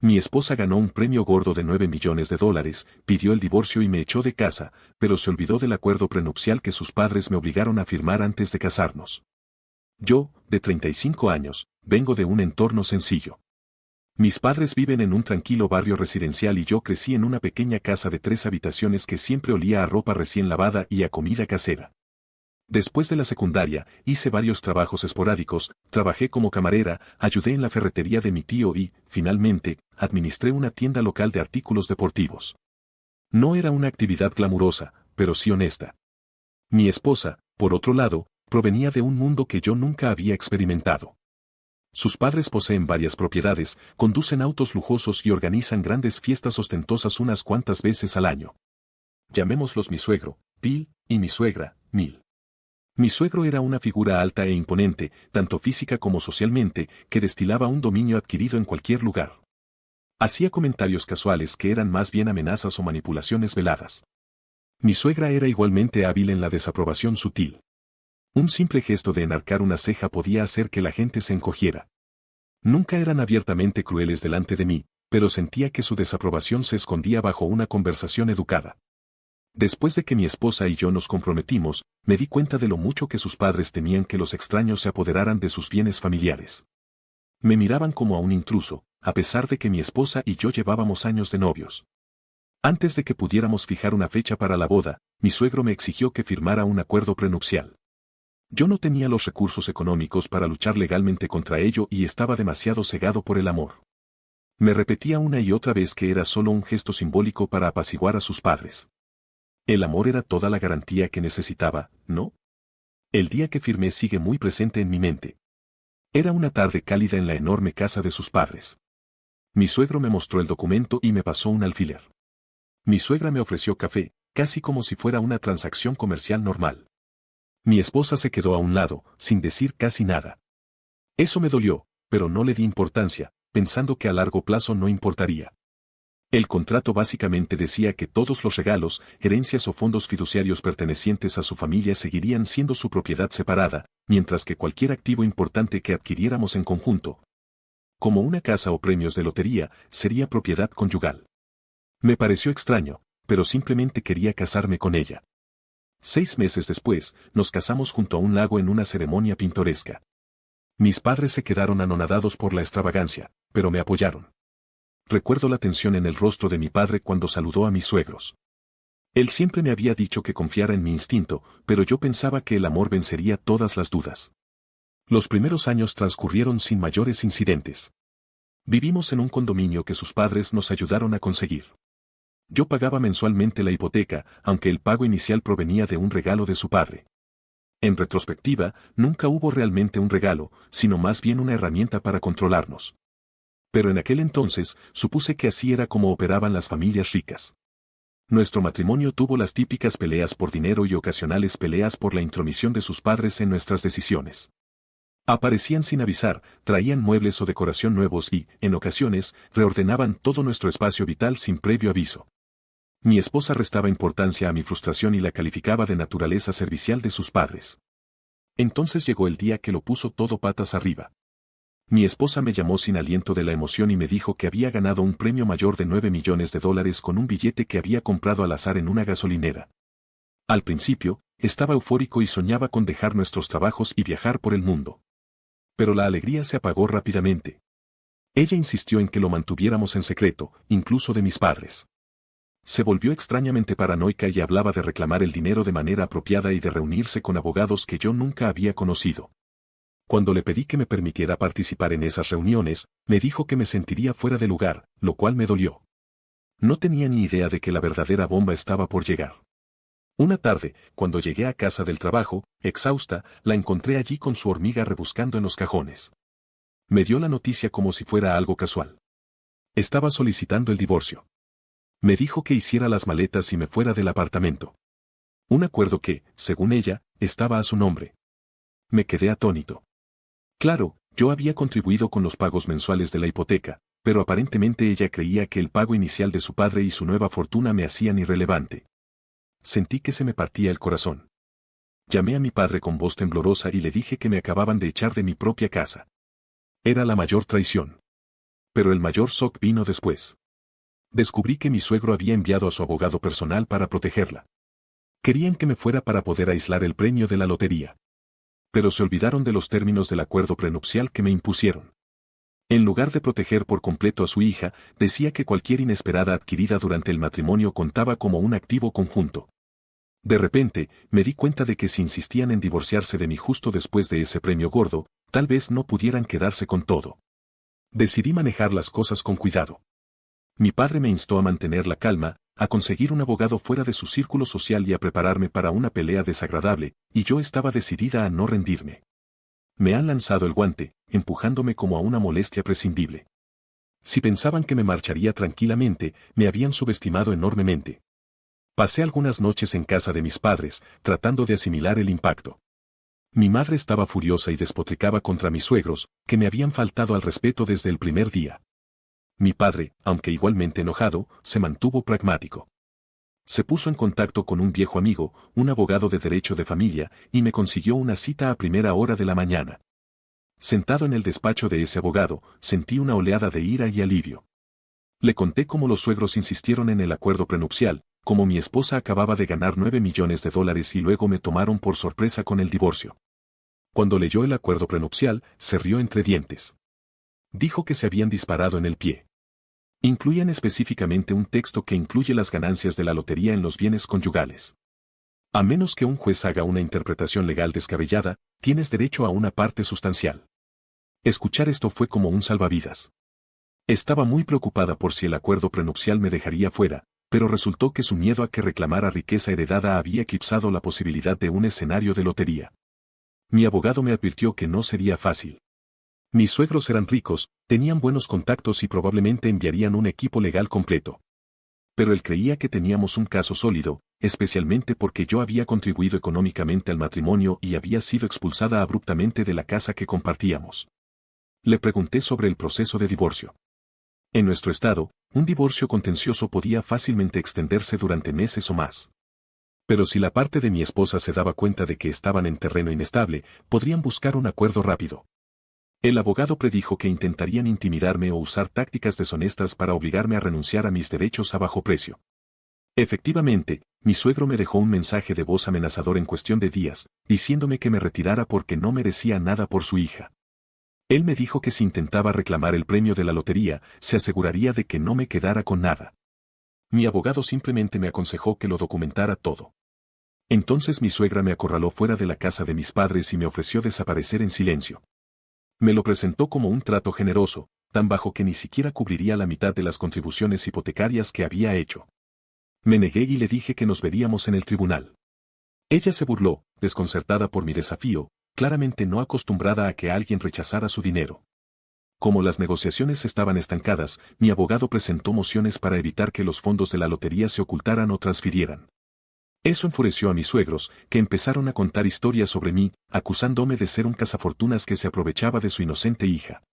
Mi esposa ganó un premio gordo de 9 millones de dólares, pidió el divorcio y me echó de casa, pero se olvidó del acuerdo prenupcial que sus padres me obligaron a firmar antes de casarnos. Yo, de 35 años, vengo de un entorno sencillo. Mis padres viven en un tranquilo barrio residencial y yo crecí en una pequeña casa de 3 habitaciones que siempre olía a ropa recién lavada y a comida casera. Después de la secundaria, hice varios trabajos esporádicos, trabajé como camarera, ayudé en la ferretería de mi tío y, finalmente, administré una tienda local de artículos deportivos. No era una actividad glamurosa, pero sí honesta. Mi esposa, por otro lado, provenía de un mundo que yo nunca había experimentado. Sus padres poseen varias propiedades, conducen autos lujosos y organizan grandes fiestas ostentosas unas cuantas veces al año. Llamémoslos mi suegro, Bill, y mi suegra, Neil. Mi suegro era una figura alta e imponente, tanto física como socialmente, que destilaba un dominio adquirido en cualquier lugar. Hacía comentarios casuales que eran más bien amenazas o manipulaciones veladas. Mi suegra era igualmente hábil en la desaprobación sutil. Un simple gesto de enarcar una ceja podía hacer que la gente se encogiera. Nunca eran abiertamente crueles delante de mí, pero sentía que su desaprobación se escondía bajo una conversación educada. Después de que mi esposa y yo nos comprometimos, me di cuenta de lo mucho que sus padres temían que los extraños se apoderaran de sus bienes familiares. Me miraban como a un intruso, a pesar de que mi esposa y yo llevábamos años de novios. Antes de que pudiéramos fijar una fecha para la boda, mi suegro me exigió que firmara un acuerdo prenupcial. Yo no tenía los recursos económicos para luchar legalmente contra ello y estaba demasiado cegado por el amor. Me repetía una y otra vez que era solo un gesto simbólico para apaciguar a sus padres. El amor era toda la garantía que necesitaba, ¿no? El día que firmé sigue muy presente en mi mente. Era una tarde cálida en la enorme casa de sus padres. Mi suegro me mostró el documento y me pasó un alfiler. Mi suegra me ofreció café, casi como si fuera una transacción comercial normal. Mi esposa se quedó a un lado, sin decir casi nada. Eso me dolió, pero no le di importancia, pensando que a largo plazo no importaría. El contrato básicamente decía que todos los regalos, herencias o fondos fiduciarios pertenecientes a su familia seguirían siendo su propiedad separada, mientras que cualquier activo importante que adquiriéramos en conjunto, como una casa o premios de lotería, sería propiedad conyugal. Me pareció extraño, pero simplemente quería casarme con ella. 6 meses después, nos casamos junto a un lago en una ceremonia pintoresca. Mis padres se quedaron anonadados por la extravagancia, pero me apoyaron. Recuerdo la tensión en el rostro de mi padre cuando saludó a mis suegros. Él siempre me había dicho que confiara en mi instinto, pero yo pensaba que el amor vencería todas las dudas. Los primeros años transcurrieron sin mayores incidentes. Vivimos en un condominio que sus padres nos ayudaron a conseguir. Yo pagaba mensualmente la hipoteca, aunque el pago inicial provenía de un regalo de su padre. En retrospectiva, nunca hubo realmente un regalo, sino más bien una herramienta para controlarnos. Pero en aquel entonces, supuse que así era como operaban las familias ricas. Nuestro matrimonio tuvo las típicas peleas por dinero y ocasionales peleas por la intromisión de sus padres en nuestras decisiones. Aparecían sin avisar, traían muebles o decoración nuevos y, en ocasiones, reordenaban todo nuestro espacio vital sin previo aviso. Mi esposa restaba importancia a mi frustración y la calificaba de naturaleza servicial de sus padres. Entonces llegó el día que lo puso todo patas arriba. Mi esposa me llamó sin aliento de la emoción y me dijo que había ganado un premio mayor de 9 millones de dólares con un billete que había comprado al azar en una gasolinera. Al principio, estaba eufórico y soñaba con dejar nuestros trabajos y viajar por el mundo. Pero la alegría se apagó rápidamente. Ella insistió en que lo mantuviéramos en secreto, incluso de mis padres. Se volvió extrañamente paranoica y hablaba de reclamar el dinero de manera apropiada y de reunirse con abogados que yo nunca había conocido. Cuando le pedí que me permitiera participar en esas reuniones, me dijo que me sentiría fuera de lugar, lo cual me dolió. No tenía ni idea de que la verdadera bomba estaba por llegar. Una tarde, cuando llegué a casa del trabajo, exhausta, la encontré allí con su hormiga rebuscando en los cajones. Me dio la noticia como si fuera algo casual. Estaba solicitando el divorcio. Me dijo que hiciera las maletas y me fuera del apartamento. Un acuerdo que, según ella, estaba a su nombre. Me quedé atónito. Claro, yo había contribuido con los pagos mensuales de la hipoteca, pero aparentemente ella creía que el pago inicial de su padre y su nueva fortuna me hacían irrelevante. Sentí que se me partía el corazón. Llamé a mi padre con voz temblorosa y le dije que me acababan de echar de mi propia casa. Era la mayor traición. Pero el mayor shock vino después. Descubrí que mi suegro había enviado a su abogado personal para protegerla. Querían que me fuera para poder aislar el premio de la lotería. Pero se olvidaron de los términos del acuerdo prenupcial que me impusieron. En lugar de proteger por completo a su hija, decía que cualquier inesperada adquirida durante el matrimonio contaba como un activo conjunto. De repente, me di cuenta de que si insistían en divorciarse de mí justo después de ese premio gordo, tal vez no pudieran quedarse con todo. Decidí manejar las cosas con cuidado. Mi padre me instó a mantener la calma, a conseguir un abogado fuera de su círculo social y a prepararme para una pelea desagradable, y yo estaba decidida a no rendirme. Me han lanzado el guante, empujándome como a una molestia prescindible. Si pensaban que me marcharía tranquilamente, me habían subestimado enormemente. Pasé algunas noches en casa de mis padres, tratando de asimilar el impacto. Mi madre estaba furiosa y despotricaba contra mis suegros, que me habían faltado al respeto desde el primer día. Mi padre, aunque igualmente enojado, se mantuvo pragmático. Se puso en contacto con un viejo amigo, un abogado de derecho de familia, y me consiguió una cita a primera hora de la mañana. Sentado en el despacho de ese abogado, sentí una oleada de ira y alivio. Le conté cómo los suegros insistieron en el acuerdo prenupcial, cómo mi esposa acababa de ganar $9 millones y luego me tomaron por sorpresa con el divorcio. Cuando leyó el acuerdo prenupcial, se rió entre dientes. Dijo que se habían disparado en el pie. Incluían específicamente un texto que incluye las ganancias de la lotería en los bienes conyugales. A menos que un juez haga una interpretación legal descabellada, tienes derecho a una parte sustancial. Escuchar esto fue como un salvavidas. Estaba muy preocupada por si el acuerdo prenupcial me dejaría fuera, pero resultó que su miedo a que reclamara riqueza heredada había eclipsado la posibilidad de un escenario de lotería. Mi abogado me advirtió que no sería fácil. Mis suegros eran ricos, tenían buenos contactos y probablemente enviarían un equipo legal completo. Pero él creía que teníamos un caso sólido, especialmente porque yo había contribuido económicamente al matrimonio y había sido expulsada abruptamente de la casa que compartíamos. Le pregunté sobre el proceso de divorcio. En nuestro estado, un divorcio contencioso podía fácilmente extenderse durante meses o más. Pero si la parte de mi esposa se daba cuenta de que estaban en terreno inestable, podrían buscar un acuerdo rápido. El abogado predijo que intentarían intimidarme o usar tácticas deshonestas para obligarme a renunciar a mis derechos a bajo precio. Efectivamente, mi suegro me dejó un mensaje de voz amenazador en cuestión de días, diciéndome que me retirara porque no merecía nada por su hija. Él me dijo que si intentaba reclamar el premio de la lotería, se aseguraría de que no me quedara con nada. Mi abogado simplemente me aconsejó que lo documentara todo. Entonces mi suegra me acorraló fuera de la casa de mis padres y me ofreció desaparecer en silencio. Me lo presentó como un trato generoso, tan bajo que ni siquiera cubriría la mitad de las contribuciones hipotecarias que había hecho. Me negué y le dije que nos veríamos en el tribunal. Ella se burló, desconcertada por mi desafío, claramente no acostumbrada a que alguien rechazara su dinero. Como las negociaciones estaban estancadas, mi abogado presentó mociones para evitar que los fondos de la lotería se ocultaran o transfirieran. Eso enfureció a mis suegros, que empezaron a contar historias sobre mí, acusándome de ser un cazafortunas que se aprovechaba de su inocente hija.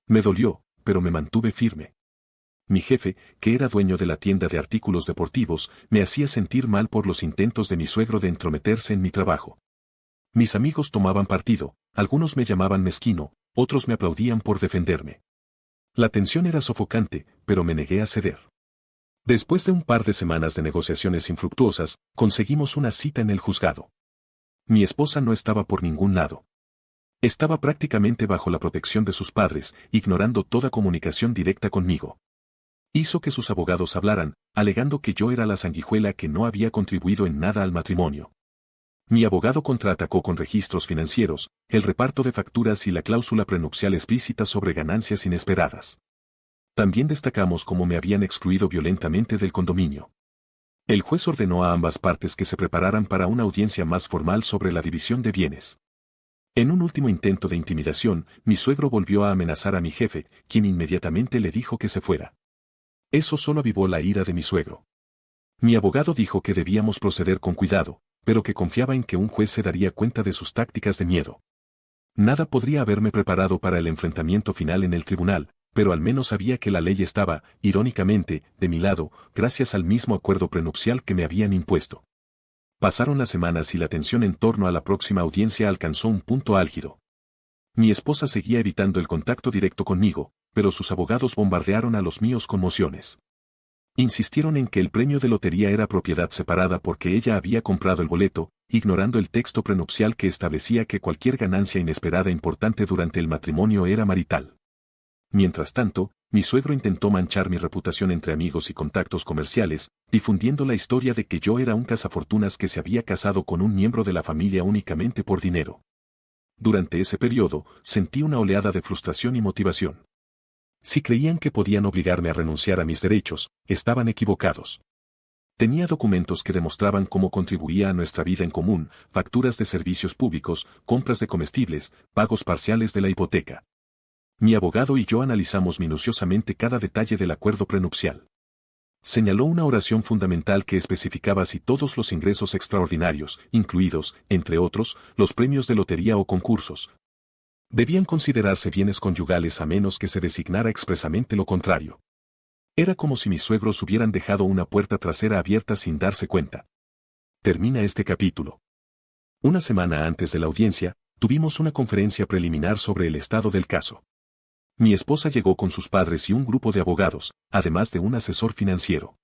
Me dolió, pero me mantuve firme. Mi jefe, que era dueño de la tienda de artículos deportivos, me hacía sentir mal por los intentos de mi suegro de entrometerse en mi trabajo. Mis amigos tomaban partido, algunos me llamaban mezquino, otros me aplaudían por defenderme. La tensión era sofocante, pero me negué a ceder. Después de un par de semanas de negociaciones infructuosas, conseguimos una cita en el juzgado. Mi esposa no estaba por ningún lado. Estaba prácticamente bajo la protección de sus padres, ignorando toda comunicación directa conmigo. Hizo que sus abogados hablaran, alegando que yo era la sanguijuela que no había contribuido en nada al matrimonio. Mi abogado contraatacó con registros financieros, el reparto de facturas y la cláusula prenupcial explícita sobre ganancias inesperadas. También destacamos cómo me habían excluido violentamente del condominio. El juez ordenó a ambas partes que se prepararan para una audiencia más formal sobre la división de bienes. En un último intento de intimidación, mi suegro volvió a amenazar a mi jefe, quien inmediatamente le dijo que se fuera. Eso solo avivó la ira de mi suegro. Mi abogado dijo que debíamos proceder con cuidado, pero que confiaba en que un juez se daría cuenta de sus tácticas de miedo. Nada podría haberme preparado para el enfrentamiento final en el tribunal, pero al menos sabía que la ley estaba, irónicamente, de mi lado, gracias al mismo acuerdo prenupcial que me habían impuesto. Pasaron las semanas y la tensión en torno a la próxima audiencia alcanzó un punto álgido. Mi esposa seguía evitando el contacto directo conmigo, pero sus abogados bombardearon a los míos con mociones. Insistieron en que el premio de lotería era propiedad separada porque ella había comprado el boleto, ignorando el texto prenupcial que establecía que cualquier ganancia inesperada importante durante el matrimonio era marital. Mientras tanto, mi suegro intentó manchar mi reputación entre amigos y contactos comerciales, difundiendo la historia de que yo era un cazafortunas que se había casado con un miembro de la familia únicamente por dinero. Durante ese periodo, sentí una oleada de frustración y motivación. Si creían que podían obligarme a renunciar a mis derechos, estaban equivocados. Tenía documentos que demostraban cómo contribuía a nuestra vida en común, facturas de servicios públicos, compras de comestibles, pagos parciales de la hipoteca. Mi abogado y yo analizamos minuciosamente cada detalle del acuerdo prenupcial. Señaló una oración fundamental que especificaba si todos los ingresos extraordinarios, incluidos, entre otros, los premios de lotería o concursos, debían considerarse bienes conyugales a menos que se designara expresamente lo contrario. Era como si mis suegros hubieran dejado una puerta trasera abierta sin darse cuenta. Termina este capítulo. Una semana antes de la audiencia, tuvimos una conferencia preliminar sobre el estado del caso. Mi esposa llegó con sus padres y un grupo de abogados, además de un asesor financiero.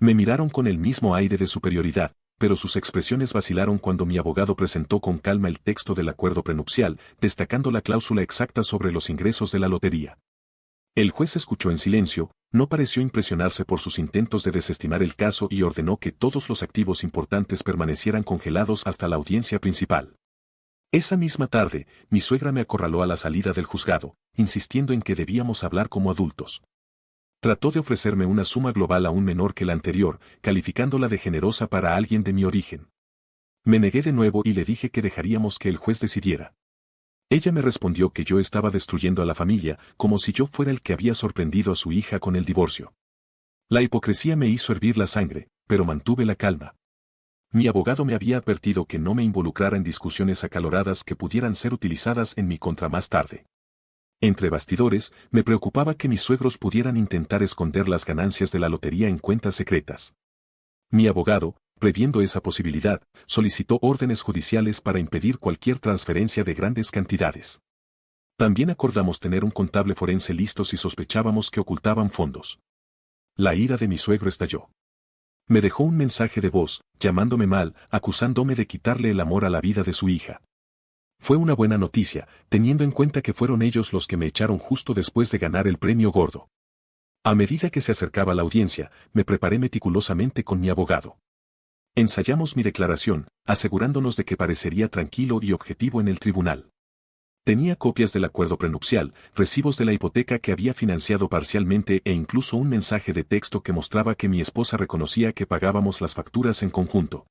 Me miraron con el mismo aire de superioridad, pero sus expresiones vacilaron cuando mi abogado presentó con calma el texto del acuerdo prenupcial, destacando la cláusula exacta sobre los ingresos de la lotería. El juez escuchó en silencio, no pareció impresionarse por sus intentos de desestimar el caso y ordenó que todos los activos importantes permanecieran congelados hasta la audiencia principal. Esa misma tarde, mi suegra me acorraló a la salida del juzgado, insistiendo en que debíamos hablar como adultos. Trató de ofrecerme una suma global aún menor que la anterior, calificándola de generosa para alguien de mi origen. Me negué de nuevo y le dije que dejaríamos que el juez decidiera. Ella me respondió que yo estaba destruyendo a la familia, como si yo fuera el que había sorprendido a su hija con el divorcio. La hipocresía me hizo hervir la sangre, pero mantuve la calma. Mi abogado me había advertido que no me involucrara en discusiones acaloradas que pudieran ser utilizadas en mi contra más tarde. Entre bastidores, me preocupaba que mis suegros pudieran intentar esconder las ganancias de la lotería en cuentas secretas. Mi abogado, previendo esa posibilidad, solicitó órdenes judiciales para impedir cualquier transferencia de grandes cantidades. También acordamos tener un contable forense listo si sospechábamos que ocultaban fondos. La ira de mi suegro estalló. Me dejó un mensaje de voz, llamándome mal, acusándome de quitarle el amor a la vida de su hija. Fue una buena noticia, teniendo en cuenta que fueron ellos los que me echaron justo después de ganar el premio gordo. A medida que se acercaba la audiencia, me preparé meticulosamente con mi abogado. Ensayamos mi declaración, asegurándonos de que parecería tranquilo y objetivo en el tribunal. Tenía copias del acuerdo prenupcial, recibos de la hipoteca que había financiado parcialmente e incluso un mensaje de texto que mostraba que mi esposa reconocía que pagábamos las facturas en conjunto.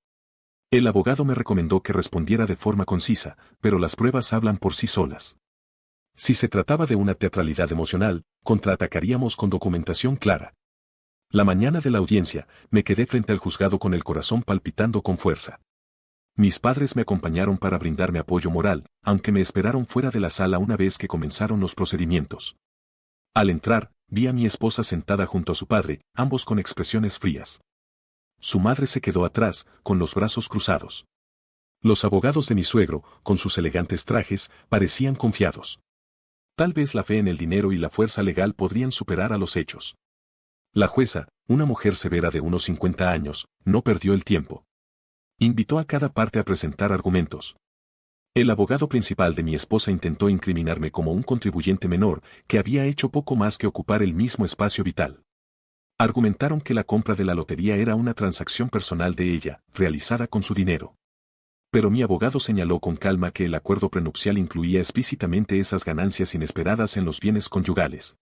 El abogado me recomendó que respondiera de forma concisa, pero las pruebas hablan por sí solas. Si se trataba de una teatralidad emocional, contraatacaríamos con documentación clara. La mañana de la audiencia, me quedé frente al juzgado con el corazón palpitando con fuerza. Mis padres me acompañaron para brindarme apoyo moral, aunque me esperaron fuera de la sala una vez que comenzaron los procedimientos. Al entrar, vi a mi esposa sentada junto a su padre, ambos con expresiones frías. Su madre se quedó atrás, con los brazos cruzados. Los abogados de mi suegro, con sus elegantes trajes, parecían confiados. Tal vez la fe en el dinero y la fuerza legal podrían superar a los hechos. La jueza, una mujer severa de unos 50 años, no perdió el tiempo. Invitó a cada parte a presentar argumentos. El abogado principal de mi esposa intentó incriminarme como un contribuyente menor, que había hecho poco más que ocupar el mismo espacio vital. Argumentaron que la compra de la lotería era una transacción personal de ella, realizada con su dinero. Pero mi abogado señaló con calma que el acuerdo prenupcial incluía explícitamente esas ganancias inesperadas en los bienes conyugales.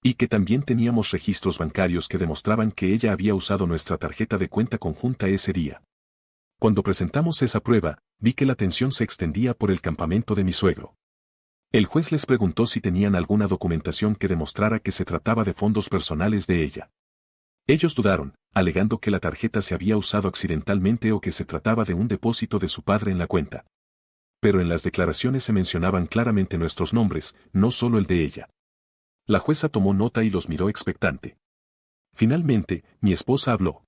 Y que también teníamos registros bancarios que demostraban que ella había usado nuestra tarjeta de cuenta conjunta ese día. Cuando presentamos esa prueba, vi que la tensión se extendía por el campamento de mi suegro. El juez les preguntó si tenían alguna documentación que demostrara que se trataba de fondos personales de ella. Ellos dudaron, alegando que la tarjeta se había usado accidentalmente o que se trataba de un depósito de su padre en la cuenta. Pero en las declaraciones se mencionaban claramente nuestros nombres, no solo el de ella. La jueza tomó nota y los miró expectante. Finalmente, mi esposa habló.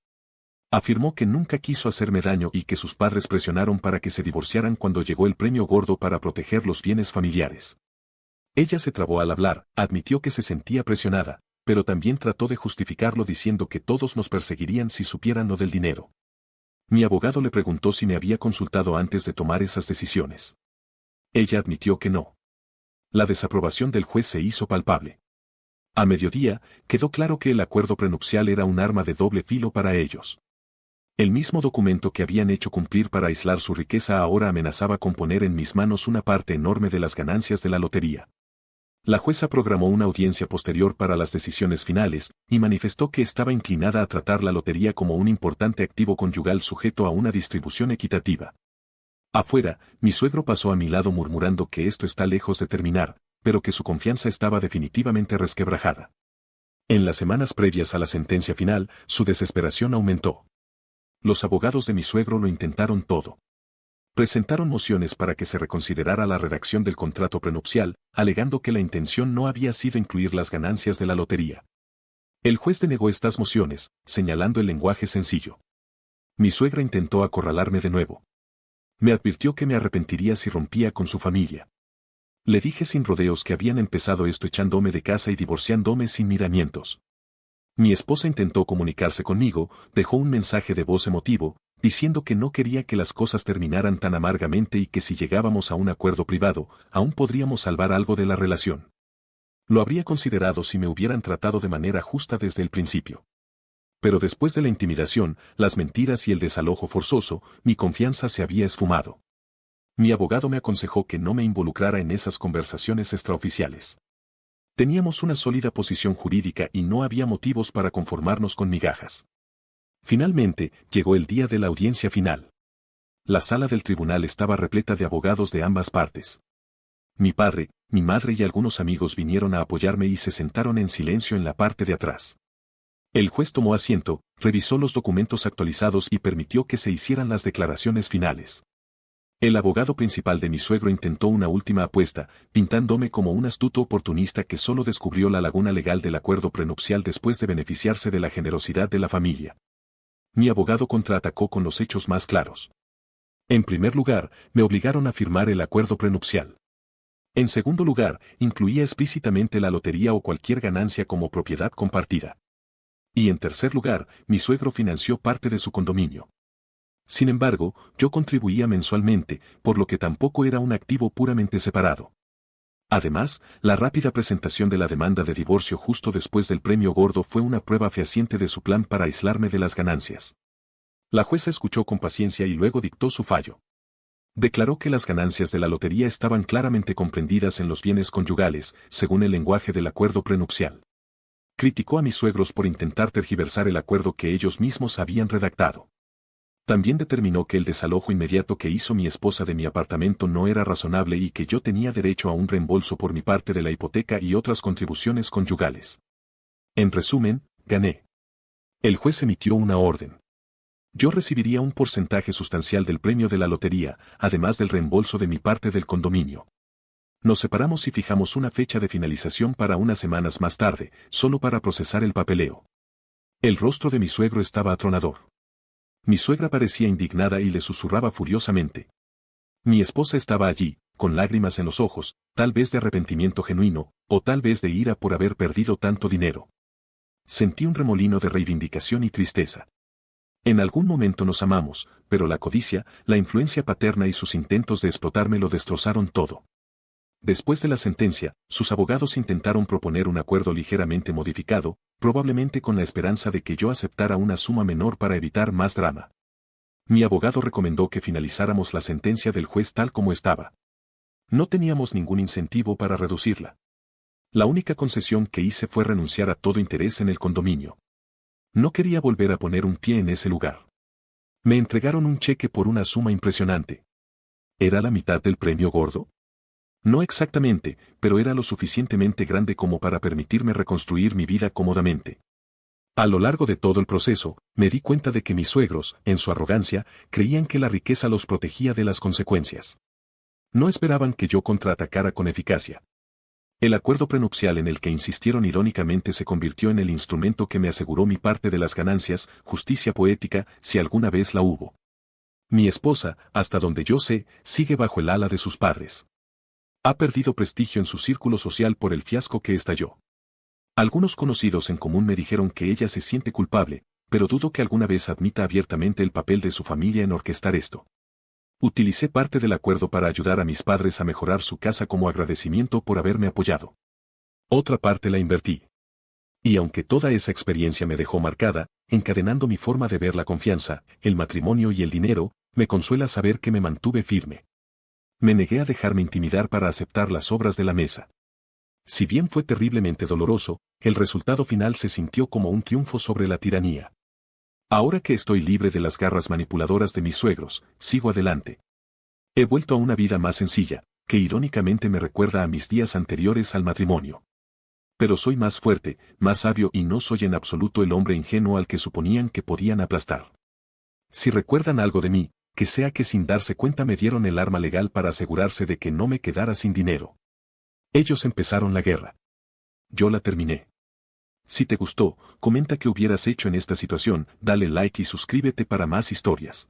Afirmó que nunca quiso hacerme daño y que sus padres presionaron para que se divorciaran cuando llegó el premio gordo para proteger los bienes familiares. Ella se trabó al hablar, admitió que se sentía presionada, pero también trató de justificarlo diciendo que todos nos perseguirían si supieran lo del dinero. Mi abogado le preguntó si me había consultado antes de tomar esas decisiones. Ella admitió que no. La desaprobación del juez se hizo palpable. A mediodía, quedó claro que el acuerdo prenupcial era un arma de doble filo para ellos. El mismo documento que habían hecho cumplir para aislar su riqueza ahora amenazaba con poner en mis manos una parte enorme de las ganancias de la lotería. La jueza programó una audiencia posterior para las decisiones finales, y manifestó que estaba inclinada a tratar la lotería como un importante activo conyugal sujeto a una distribución equitativa. Afuera, mi suegro pasó a mi lado murmurando que esto está lejos de terminar, pero que su confianza estaba definitivamente resquebrajada. En las semanas previas a la sentencia final, su desesperación aumentó. Los abogados de mi suegro lo intentaron todo. Presentaron mociones para que se reconsiderara la redacción del contrato prenupcial, alegando que la intención no había sido incluir las ganancias de la lotería. El juez denegó estas mociones, señalando el lenguaje sencillo. Mi suegra intentó acorralarme de nuevo. Me advirtió que me arrepentiría si rompía con su familia. Le dije sin rodeos que habían empezado esto echándome de casa y divorciándome sin miramientos. Mi esposa intentó comunicarse conmigo, dejó un mensaje de voz emotivo, diciendo que no quería que las cosas terminaran tan amargamente y que si llegábamos a un acuerdo privado, aún podríamos salvar algo de la relación. Lo habría considerado si me hubieran tratado de manera justa desde el principio. Pero después de la intimidación, las mentiras y el desalojo forzoso, mi confianza se había esfumado. Mi abogado me aconsejó que no me involucrara en esas conversaciones extraoficiales. Teníamos una sólida posición jurídica y no había motivos para conformarnos con migajas. Finalmente, llegó el día de la audiencia final. La sala del tribunal estaba repleta de abogados de ambas partes. Mi padre, mi madre y algunos amigos vinieron a apoyarme y se sentaron en silencio en la parte de atrás. El juez tomó asiento, revisó los documentos actualizados y permitió que se hicieran las declaraciones finales. El abogado principal de mi suegro intentó una última apuesta, pintándome como un astuto oportunista que solo descubrió la laguna legal del acuerdo prenupcial después de beneficiarse de la generosidad de la familia. Mi abogado contraatacó con los hechos más claros. En primer lugar, me obligaron a firmar el acuerdo prenupcial. En segundo lugar, incluía explícitamente la lotería o cualquier ganancia como propiedad compartida. Y en tercer lugar, mi suegro financió parte de su condominio. Sin embargo, yo contribuía mensualmente, por lo que tampoco era un activo puramente separado. Además, la rápida presentación de la demanda de divorcio justo después del premio gordo fue una prueba fehaciente de su plan para aislarme de las ganancias. La jueza escuchó con paciencia y luego dictó su fallo. Declaró que las ganancias de la lotería estaban claramente comprendidas en los bienes conyugales, según el lenguaje del acuerdo prenupcial. Criticó a mis suegros por intentar tergiversar el acuerdo que ellos mismos habían redactado. También determinó que el desalojo inmediato que hizo mi esposa de mi apartamento no era razonable y que yo tenía derecho a un reembolso por mi parte de la hipoteca y otras contribuciones conyugales. En resumen, gané. El juez emitió una orden. Yo recibiría un porcentaje sustancial del premio de la lotería, además del reembolso de mi parte del condominio. Nos separamos y fijamos una fecha de finalización para unas semanas más tarde, solo para procesar el papeleo. El rostro de mi suegro estaba atronador. Mi suegra parecía indignada y le susurraba furiosamente. Mi esposa estaba allí, con lágrimas en los ojos, tal vez de arrepentimiento genuino, o tal vez de ira por haber perdido tanto dinero. Sentí un remolino de reivindicación y tristeza. En algún momento nos amamos, pero la codicia, la influencia paterna y sus intentos de explotarme lo destrozaron todo. Después de la sentencia, sus abogados intentaron proponer un acuerdo ligeramente modificado, probablemente con la esperanza de que yo aceptara una suma menor para evitar más drama. Mi abogado recomendó que finalizáramos la sentencia del juez tal como estaba. No teníamos ningún incentivo para reducirla. La única concesión que hice fue renunciar a todo interés en el condominio. No quería volver a poner un pie en ese lugar. Me entregaron un cheque por una suma impresionante. ¿Era la mitad del premio gordo? No exactamente, pero era lo suficientemente grande como para permitirme reconstruir mi vida cómodamente. A lo largo de todo el proceso, me di cuenta de que mis suegros, en su arrogancia, creían que la riqueza los protegía de las consecuencias. No esperaban que yo contraatacara con eficacia. El acuerdo prenupcial en el que insistieron irónicamente se convirtió en el instrumento que me aseguró mi parte de las ganancias, justicia poética, si alguna vez la hubo. Mi esposa, hasta donde yo sé, sigue bajo el ala de sus padres. Ha perdido prestigio en su círculo social por el fiasco que estalló. Algunos conocidos en común me dijeron que ella se siente culpable, pero dudo que alguna vez admita abiertamente el papel de su familia en orquestar esto. Utilicé parte del acuerdo para ayudar a mis padres a mejorar su casa como agradecimiento por haberme apoyado. Otra parte la invertí. Y aunque toda esa experiencia me dejó marcada, encadenando mi forma de ver la confianza, el matrimonio y el dinero, me consuela saber que me mantuve firme. Me negué a dejarme intimidar para aceptar las obras de la mesa. Si bien fue terriblemente doloroso, el resultado final se sintió como un triunfo sobre la tiranía. Ahora que estoy libre de las garras manipuladoras de mis suegros, sigo adelante. He vuelto a una vida más sencilla, que irónicamente me recuerda a mis días anteriores al matrimonio. Pero soy más fuerte, más sabio y no soy en absoluto el hombre ingenuo al que suponían que podían aplastar. Si recuerdan algo de mí, que sea que sin darse cuenta me dieron el arma legal para asegurarse de que no me quedara sin dinero. Ellos empezaron la guerra. Yo la terminé. Si te gustó, comenta qué hubieras hecho en esta situación, dale like y suscríbete para más historias.